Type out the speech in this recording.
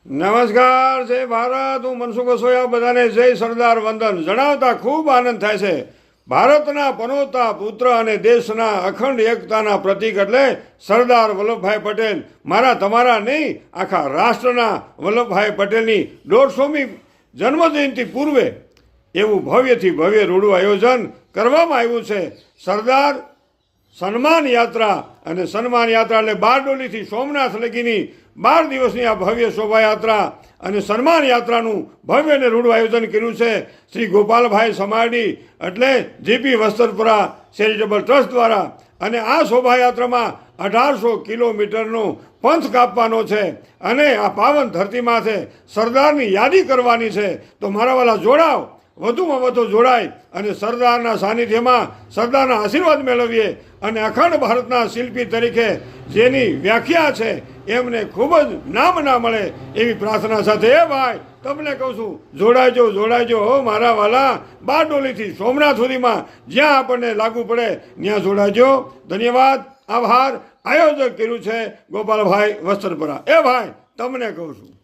નમસ્કાર, જય ભારત. હું મનસુખ વસોયા. બધાને જય સરદાર વંદન જણાવતા ખૂબ આનંદ થાય છે. ભારતના પનોતા પુત્ર અને દેશના અખંડ એકતાના પ્રતીક એટલે સરદાર વલ્લભભાઈ પટેલ. મારા તમારા નહીં, આખા રાષ્ટ્રના વલ્લભભાઈ પટેલની 150મી જન્મજયંતિ પૂર્વે એવું ભવ્યથી ભવ્ય રૂડું આયોજન કરવામાં આવ્યું છે. સરદાર સન્માન યાત્રા અને સન્માન યાત્રા એટલે બારડોલીથી સોમનાથ લગીની 12 દિવસની આ ભવ્ય શોભાયાત્રા અને સન્માન યાત્રાનું ભવ્ય અને રૂડું આયોજન કર્યું છે શ્રી ગોપાલભાઈ સમાડી એટલે જીપી વસ્ત્રપુરા ચેરિટેબલ ટ્રસ્ટ દ્વારા. અને આ શોભાયાત્રામાં 1800 કિલોમીટરનો પંથ કાપવાનો છે અને આ પાવન ધરતીમાં છે સરદારની યાદી કરવાની છે. તો મારા વાલા જોડાવ, વધુમાં વધુ જોડાય અને સરદારના સાનિધ્યમાં સરદારના આશીર્વાદ મેળવીએ અને અખંડ ભારતના શિલ્પી તરીકે જેની વ્યાખ્યા છે એમને ખૂબ જ નામ ના મળે એવી પ્રાર્થના સાથે એ ભાઈ તમને કહું છું, જોડાજો હો મારા વાલા. બારડોલીથી સોમનાથ સુધીમાં જ્યાં આપણને લાગુ પડે ત્યાં જોડાજો. ધન્યવાદ, આભાર. આયોજક કર્યું છે ગોપાલભાઈ વસ્ત્રપુરા. એ ભાઈ તમને કહું છું.